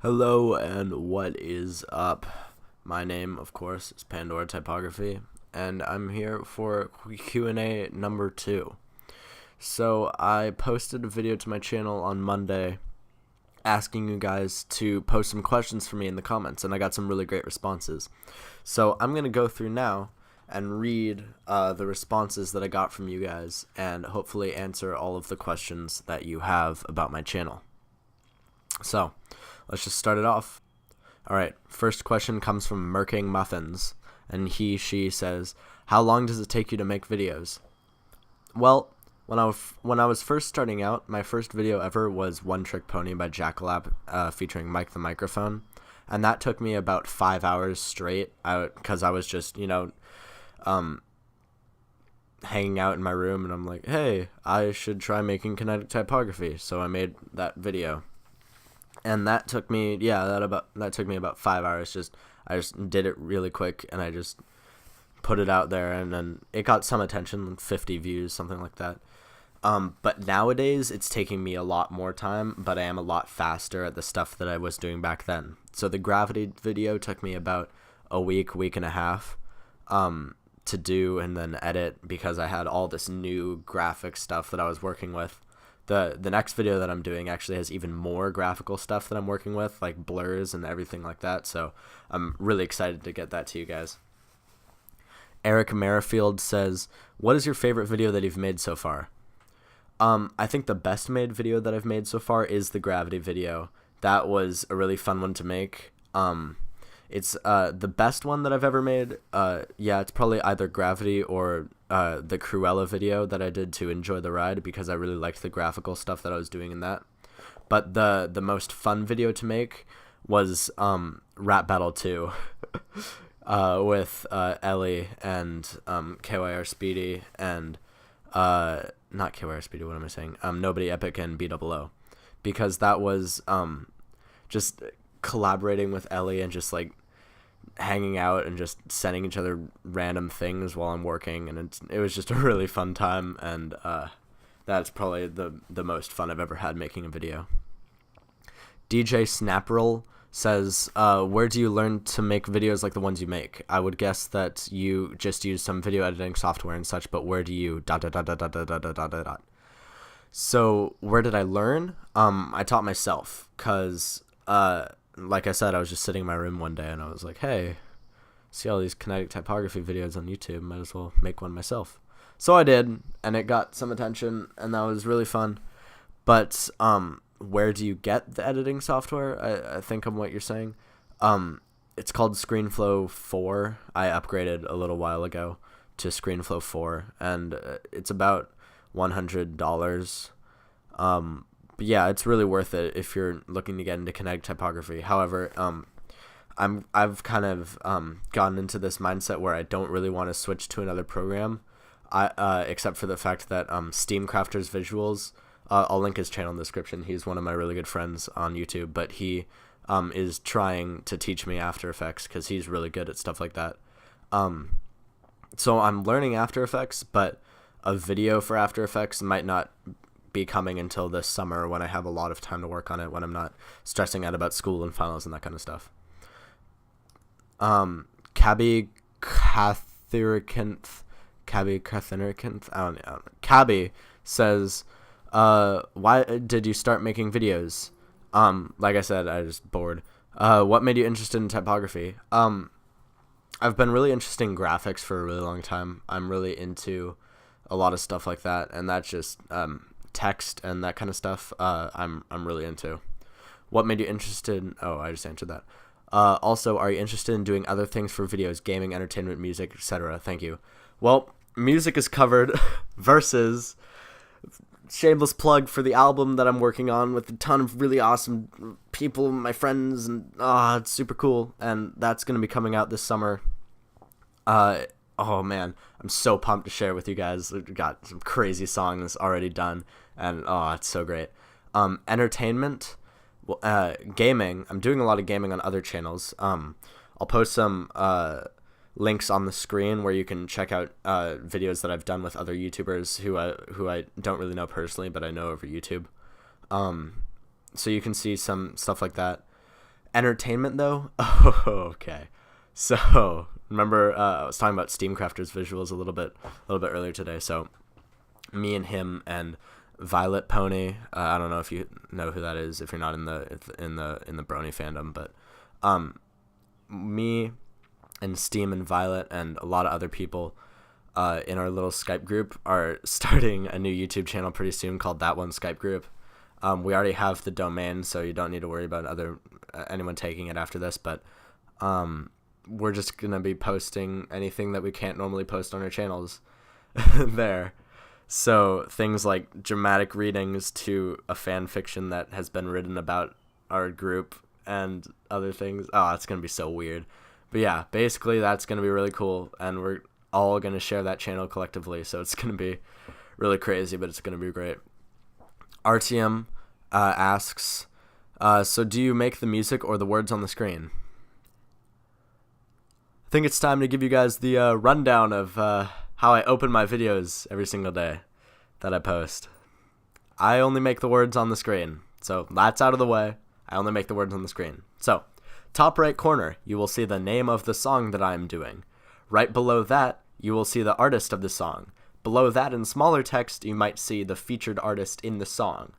Hello and what is up? My name, of course, is Pandora Typography, and I'm here for Q&A number 2. So I posted a video to my channel on Monday asking you guys to post some questions for me in the comments, and I got some really great responses. So I'm going to go through now and read the responses that I got from you guys and hopefully answer all of the questions that you have about my channel. So let's just start it off. Alright, first question comes from Merking Muffins, and she says, how long does it take you to make videos? Well, when I was first starting out, my first video ever was One Trick Pony by Jackalap featuring Mike the Microphone, and that took me about 5 hours straight because I was just, hanging out in my room, and I'm like, hey, I should try making kinetic typography, so I made that video. And that took me, that took me about 5 hours. I just did it really quick, and I just put it out there, and then it got some attention, 50 views, something like that. But nowadays, it's taking me a lot more time, but I am a lot faster at the stuff that I was doing back then. So the gravity video took me about a week and a half to do and then edit, because I had all this new graphic stuff that I was working with. The next video that I'm doing actually has even more graphical stuff that I'm working with, like blurs and everything like that, so I'm really excited to get that to you guys. Eric Merrifield says, what is your favorite video that you've made so far? I think the best made video that I've made so far is the gravity video. That was a really fun one to make. It's the best one that I've ever made. It's probably either gravity or the Cruella video that I did to Enjoy the Ride, because I really liked the graphical stuff that I was doing in that. But the most fun video to make was Rap Battle 2 with Ellie and KYR Speedy and not KYR Speedy, what am I saying? Nobody Epic and B00, because that was just collaborating with Ellie and just like hanging out and just sending each other random things while I'm working, and it was just a really fun time, and that's probably the most fun I've ever had making a video. DJ Snapperl says, where do you learn to make videos like the ones you make? I would guess that you just use some video editing software and such, but where do you ... So where did I learn? I taught myself, because like I said, I was just sitting in my room one day and I was like, hey, see all these kinetic typography videos on YouTube, might as well make one myself. So I did, and it got some attention, and that was really fun. But where do you get the editing software? I think I'm what you're saying. It's called ScreenFlow 4. I upgraded a little while ago to ScreenFlow 4, and it's about $100. But yeah, it's really worth it if you're looking to get into kinetic typography. However, I've kind of gotten into this mindset where I don't really want to switch to another program, except for the fact that Steamcrafter's Visuals, I'll link his channel in the description. He's one of my really good friends on YouTube, but he is trying to teach me After Effects because he's really good at stuff like that. So I'm learning After Effects, but a video for After Effects might not be coming until this summer, when I have a lot of time to work on it, when I'm not stressing out about school and finals and that kind of stuff. Cabby Cathericanthe, I don't know. Cabby says, why did you start making videos? Like I said, I was bored. What made you interested in typography? I've been really interested in graphics for a really long time. I'm really into a lot of stuff like that, and that's just text and that kind of stuff. I'm really into. What made you interested? Oh, I just answered that. Also, are you interested in doing other things for videos, gaming, entertainment, music, etc.? Thank you. Well, music is covered versus shameless plug for the album that I'm working on with a ton of really awesome people, my friends, and it's super cool, and that's going to be coming out this summer. Oh man, I'm so pumped to share with you guys. We've got some crazy songs already done, and it's so great. Entertainment, gaming. I'm doing a lot of gaming on other channels. I'll post some links on the screen where you can check out videos that I've done with other YouTubers who I don't really know personally, but I know over YouTube. So you can see some stuff like that. Entertainment though? Oh, okay. So remember, I was talking about Steamcrafter's visuals a little bit earlier today. So me and him and Violet Pony. I don't know if you know who that is if you're not in the Brony fandom, but me and Steam and Violet and a lot of other people in our little Skype group are starting a new YouTube channel pretty soon called That One Skype Group. We already have the domain, so you don't need to worry about anyone taking it after this, but we're just going to be posting anything that we can't normally post on our channels there. So things like dramatic readings to a fan fiction that has been written about our group and other things. Oh, it's going to be so weird. But yeah, basically that's going to be really cool, and we're all going to share that channel collectively, so it's going to be really crazy, but it's going to be great. RTM asks, so do you make the music or the words on the screen? I think it's time to give you guys the rundown of how I open my videos every single day that I post. I only make the words on the screen, so that's out of the way. I only make the words on the screen. So, top right corner, you will see the name of the song that I am doing. Right below that, you will see the artist of the song. Below that, in smaller text, you might see the featured artist in the song.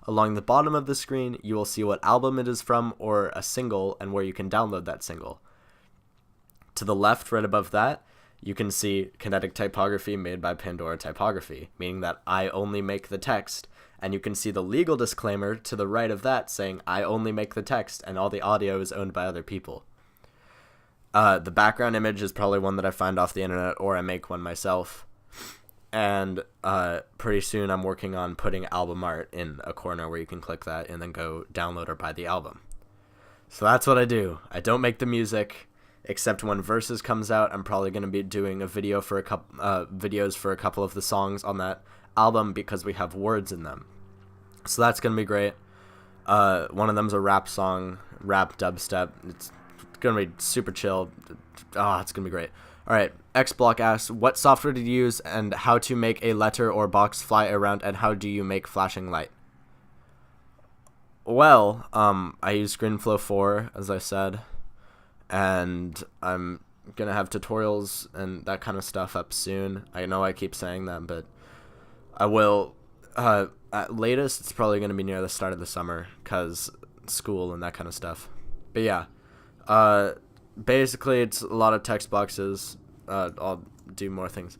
Along the bottom of the screen, you will see what album it is from or a single and where you can download that single. To the left, right above that, you can see kinetic typography made by Pandora Typography, meaning that I only make the text, and you can see the legal disclaimer to the right of that saying I only make the text and all the audio is owned by other people. The background image is probably one that I find off the internet or I make one myself. And pretty soon I'm working on putting album art in a corner where you can click that and then go download or buy the album. So that's what I do. I don't make the music, except when Versus comes out. I'm probably going to be doing a video for videos for a couple of the songs on that album because we have words in them. So that's going to be great. One of them's a rap song, rap dubstep. It's going to be super chill. Oh, it's going to be great. All right, XBlock asks, what software do you use and how to make a letter or box fly around and how do you make flashing light? Well, I use ScreenFlow 4, as I said, and I'm going to have tutorials and that kind of stuff up soon. I know I keep saying that, but I will. At latest, it's probably going to be near the start of the summer because school and that kind of stuff. But yeah, basically it's a lot of text boxes. I'll do more things.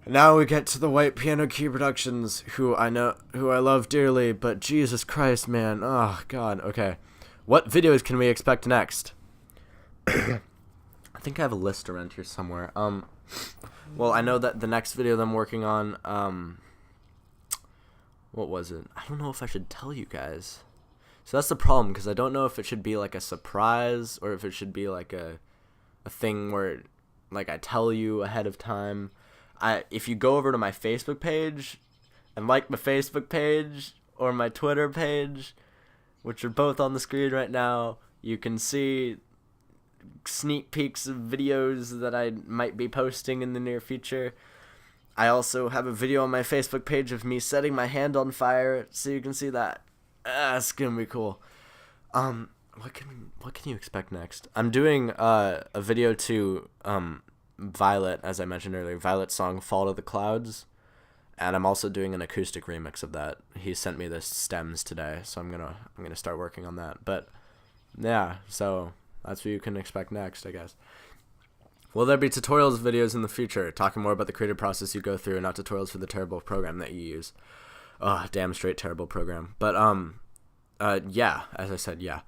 Now we get to the White Piano Key Productions, who I love dearly, but Jesus Christ, man. Oh, God. Okay. What videos can we expect next? I think I have a list around here somewhere. Well, I know that the next video that I'm working on, what was it? I don't know if I should tell you guys. So that's the problem, because I don't know if it should be like a surprise or if it should be like a thing where like I tell you ahead of time. If you go over to my Facebook page and like my Facebook page or my Twitter page, which are both on the screen right now, you can see sneak peeks of videos that I might be posting in the near future. I also have a video on my Facebook page of me setting my hand on fire, so you can see that. It's gonna be cool. What can you expect next? I'm doing a video to Violet, as I mentioned earlier, Violet's song "Fall to the Clouds," and I'm also doing an acoustic remix of that. He sent me the stems today, so I'm gonna start working on that. But yeah, so that's what you can expect next, I guess. Will there be tutorials videos in the future, talking more about the creative process you go through, and not tutorials for the terrible program that you use? Oh, damn straight terrible program. But yeah, as I said, yeah.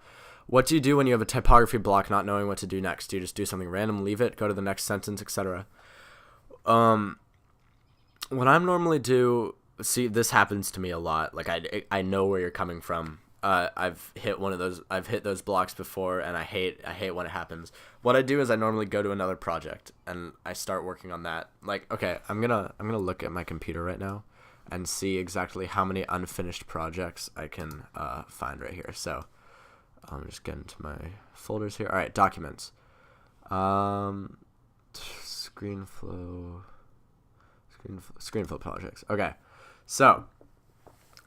What do you do when you have a typography block not knowing what to do next? Do you just do something random, leave it, go to the next sentence, etc.? What I normally do, see, this happens to me a lot. Like, I know where you're coming from. I've hit those blocks before, and I hate when it happens. What I do is I normally go to another project, and I start working on that. Like, okay, I'm gonna look at my computer right now and see exactly how many unfinished projects I can find right here. So I'm just getting to my folders here. All right, documents. ScreenFlow projects. Okay, so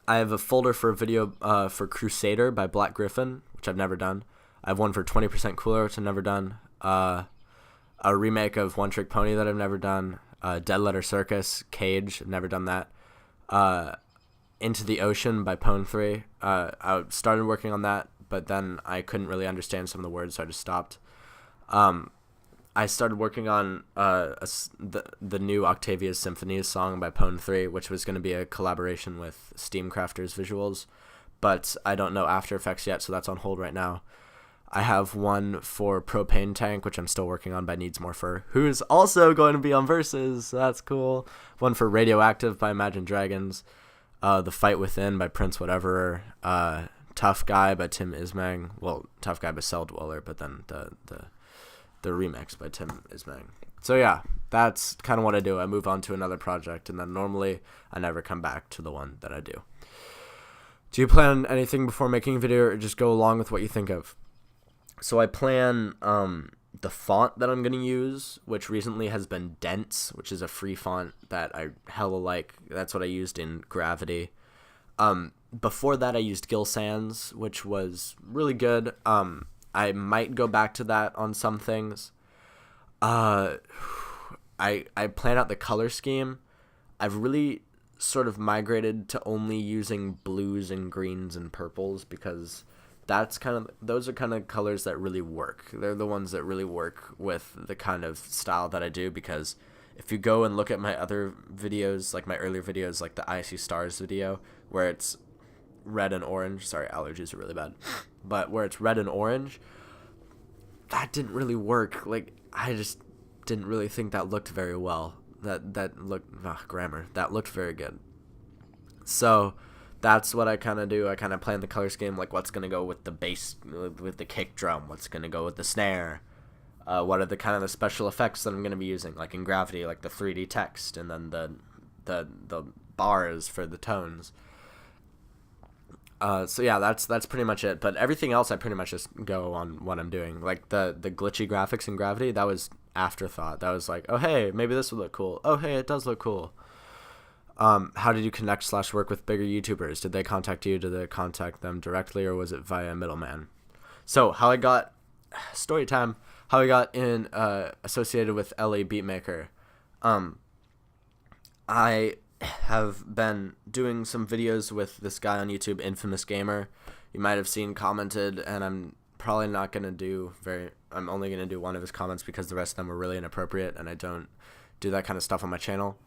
I have a folder for a video for Crusader by Black Griffin, which I've never done. I have one for 20% Cooler, which I've never done. A remake of One Trick Pony that I've never done. Dead Letter Circus, Cage, I've never done that. Into the Ocean by Pwn3. I started working on that, but then I couldn't really understand some of the words, so I just stopped. I started working on the new Octavia's Symphonies song by Pwn3, which was going to be a collaboration with Steamcrafters Visuals, but I don't know After Effects yet, so that's on hold right now. I have one for Propane Tank, which I'm still working on by Needs More Fur, who's also going to be on Versus, so that's cool. One for Radioactive by Imagine Dragons. The Fight Within by Prince Whatever. Tough Guy by Tim Ismang. Well, Tough Guy by Cell Dweller, but then the remix by Tim Ismang. So yeah, that's kind of what I do. I move on to another project, and then normally I never come back to the one that I do. Do you plan anything before making a video, or just go along with what you think of? So I plan the font that I'm going to use, which recently has been Dense, which is a free font that I hella like. That's what I used in Gravity. Before that, I used Gil Sans, which was really good. I might go back to that on some things. I plan out the color scheme. I've really sort of migrated to only using blues and greens and purples because those are kind of colors that really work. They're the ones that really work with the kind of style that I do, because if you go and look at my other videos, like my earlier videos, like the I See Stars video, where it's red and orange. Sorry, allergies are really bad. But where it's red and orange, that didn't really work. Like, I just didn't really think that looked very well. That looked, grammar. That looked very good. So that's what I kind of do. I kind of plan the color scheme, like what's going to go with the bass, with the kick drum, what's going to go with the snare, what are the kind of the special effects that I'm going to be using, like in Gravity, like the 3D text, and then the bars for the tones. So yeah, that's pretty much it. But everything else, I pretty much just go on what I'm doing. Like the glitchy graphics in Gravity, that was afterthought. That was like, oh hey, maybe this would look cool. Oh hey, it does look cool. How did you connect/work with bigger YouTubers? Did they contact you? Did they contact them directly, or was it via a middleman? So how I got story time. How I got in associated with LA Beatmaker. I have been doing some videos with this guy on YouTube, Infamous Gamer. You might have seen commented, and I'm probably not gonna do I'm only gonna do one of his comments because the rest of them were really inappropriate, and I don't do that kind of stuff on my channel.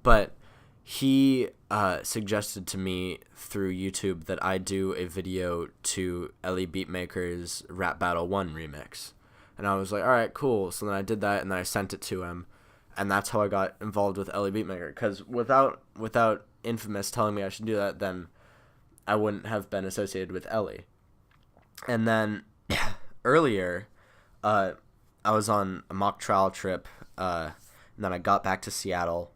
But he suggested to me through YouTube that I do a video to Ellie Beatmaker's Rap Battle 1 remix. And I was like, all right, cool. So then I did that, and then I sent it to him. And that's how I got involved with Ellie Beatmaker. Because without Infamous telling me I should do that, then I wouldn't have been associated with Ellie. And then earlier, I was on a mock trial trip, and then I got back to Seattle.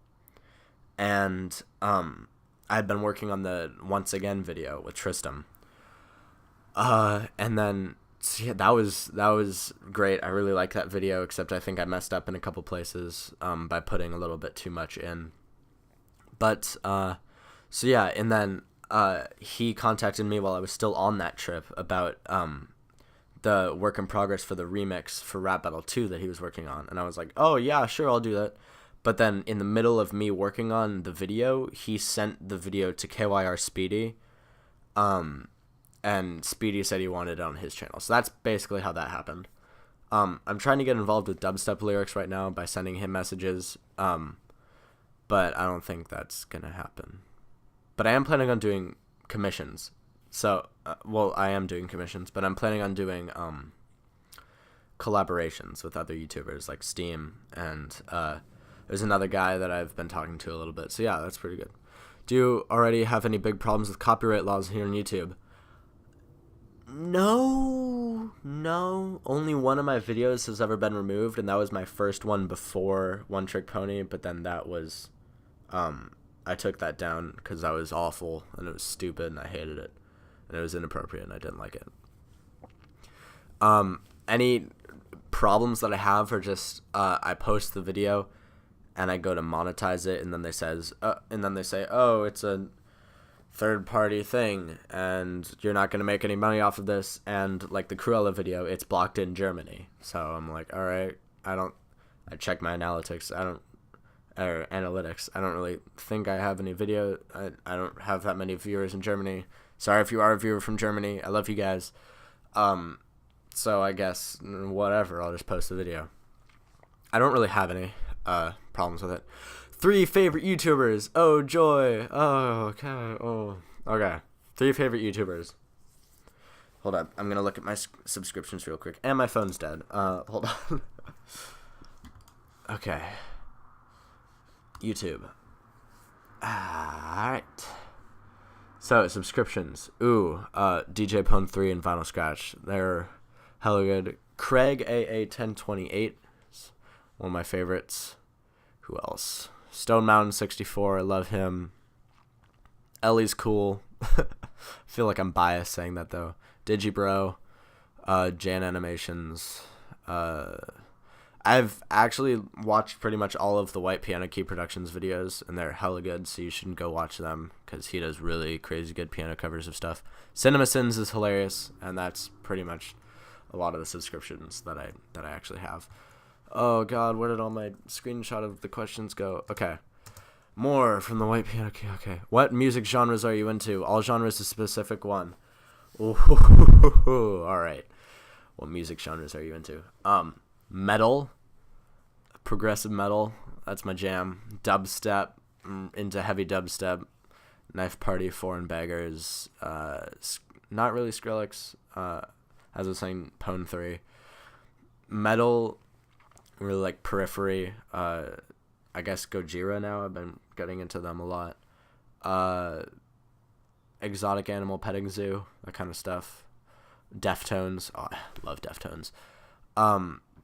And I had been working on the Once Again video with Tristam. And then so yeah, that was great. I really liked that video, except I think I messed up in a couple places by putting a little bit too much in. But so yeah, and then he contacted me while I was still on that trip about the work in progress for the remix for Rap Battle 2 that he was working on. And I was like, oh yeah, sure, I'll do that. But then in the middle of me working on the video, he sent the video to KYR Speedy. And Speedy said he wanted it on his channel. So that's basically how that happened. I'm trying to get involved with dubstep lyrics right now by sending him messages. But I don't think that's going to happen. But I am planning on doing commissions. So, I am doing commissions, but I'm planning on doing collaborations with other YouTubers like Steam, and there's another guy that I've been talking to a little bit. So yeah, that's pretty good. Do you already have any big problems with copyright laws here on YouTube? No. Only one of my videos has ever been removed, and that was my first one before One Trick Pony, but then that was, I took that down because that was awful, and it was stupid, and I hated it, and it was inappropriate, and I didn't like it. Any problems that I have are just, I post the video, and I go to monetize it, and then they say, oh, it's a third-party thing, and you're not going to make any money off of this. And like the Cruella video, it's blocked in Germany. So I'm like, all right, I check my analytics. Analytics. I don't really think I have any video. I don't have that many viewers in Germany. Sorry if you are a viewer from Germany. I love you guys. So I guess whatever. I'll just post the video. I don't really have any problems with it. 3 favorite YouTubers. Oh joy. Oh okay. Oh okay. 3 favorite YouTubers. Hold up. I'm gonna look at my subscriptions real quick. And my phone's dead. Hold on. Okay. YouTube. Alright. So, subscriptions. Ooh, DJ Pwn 3 and Vinyl Scratch. They're hella good. Craig AA1028 is one of my favorites. Who else? Stone Mountain 64. I love him. Ellie's cool. I feel like I'm biased saying that, though. Digibro. Jan Animations. I've actually watched pretty much all of the White Piano Key Productions videos, and they're hella good, so you should go watch them, because he does really crazy good piano covers of stuff. CinemaSins is hilarious, and that's pretty much a lot of the subscriptions that I actually have. Oh god, where did all my screenshot of the questions go? Okay. More from the White Piano Key. Okay. What music genres are you into? All genres a specific one. Ooh, alright. What music genres are you into? Metal, progressive metal, that's my jam. Dubstep, into heavy dubstep. Knife Party, Foreign Beggars, not really Skrillex, as I was saying, Pwn 3. Metal, really like Periphery, I guess Gojira now, I've been getting into them a lot. Exotic Animal Petting Zoo, that kind of stuff. Deftones, oh, I love Deftones.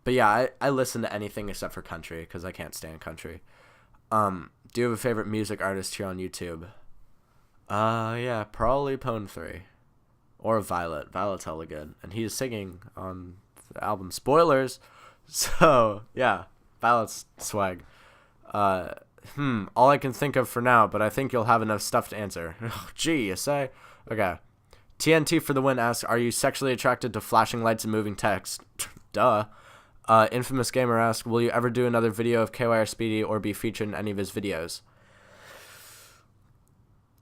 But yeah, I listen to anything except for country, because I can't stand country. Do you have a favorite music artist here on YouTube? Yeah, probably Pwn 3. Or Violet. Violet's hella good. And he's singing on the album. Spoilers! So, yeah, Violet's swag. All I can think of for now, but I think you'll have enough stuff to answer. Gee, you say? Okay. TNT for the win asks, are you sexually attracted to flashing lights and moving text? Duh. Infamous Gamer asks, will you ever do another video of KY or Speedy or be featured in any of his videos?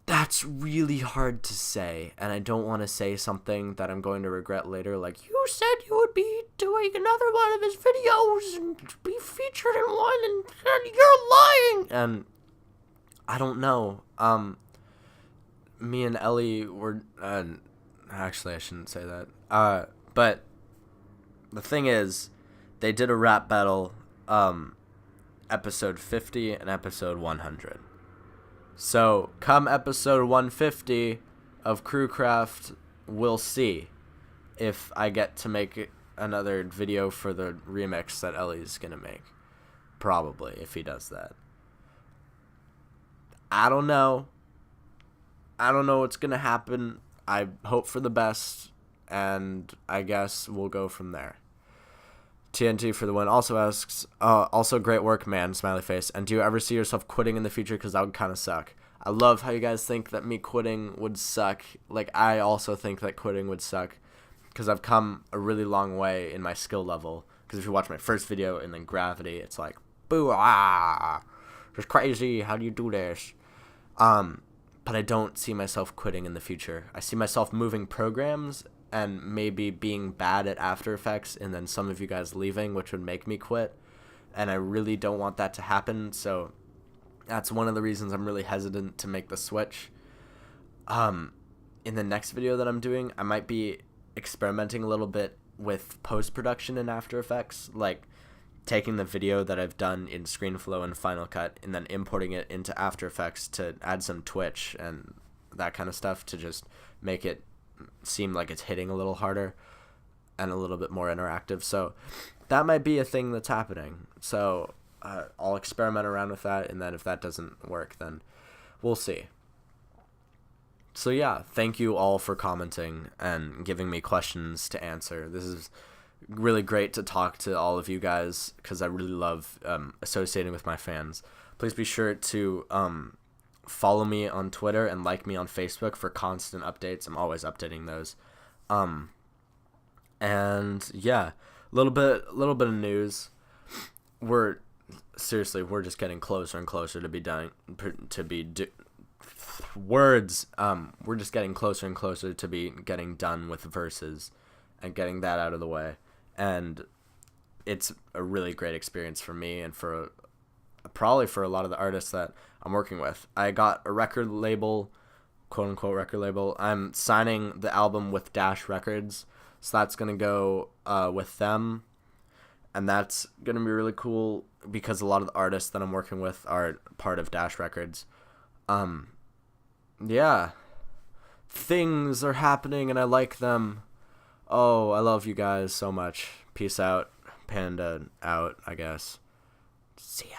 That's really hard to say, and I don't want to say something that I'm going to regret later, like, you said you would be doing another one of his videos and be featured in one, and you're lying! And I don't know. Me and Ellie were, actually I shouldn't say that, but the thing is, they did a rap battle, episode 50 and episode 100. So, come episode 150 of Crewcraft, we'll see if I get to make another video for the remix that Ellie's gonna make. Probably, if he does that. I don't know. I don't know what's gonna happen. I hope for the best, and I guess we'll go from there. TNT for the win also asks, also great work, man, smiley face. And do you ever see yourself quitting in the future? Because that would kind of suck. I love how you guys think that me quitting would suck. Like, I also think that quitting would suck. Because I've come a really long way in my skill level. Because if you watch my first video and then Gravity, it's like, boo, ah, it's crazy, how do you do this? But I don't see myself quitting in the future. I see myself moving programs and maybe being bad at After Effects, and then some of you guys leaving, which would make me quit. And I really don't want that to happen, so that's one of the reasons I'm really hesitant to make the switch. In the next video that I'm doing, I might be experimenting a little bit with post-production in After Effects, like taking the video that I've done in ScreenFlow and Final Cut and then importing it into After Effects to add some twitch and that kind of stuff to just make it seem like it's hitting a little harder and a little bit more interactive. So that might be a thing that's happening. So I'll experiment around with that, and then if that doesn't work, then we'll see. So yeah, thank you all for commenting and giving me questions to answer. This is really great to talk to all of you guys because I really love associating with my fans. Please be sure to follow me on Twitter and like me on Facebook for constant updates. I'm always updating those. And yeah, little bit of news. We're just getting closer and closer to be done. We're just getting closer and closer to be getting done with verses and getting that out of the way. And it's a really great experience for me and probably for a lot of the artists that I'm working with. I got a record label, quote unquote record label. I'm signing the album with Dash Records, so that's gonna go with them, and that's gonna be really cool because a lot of the artists that I'm working with are part of Dash Records. Yeah, things are happening and I like them. Oh, I love you guys so much. Peace out. Panda out, I guess. See ya.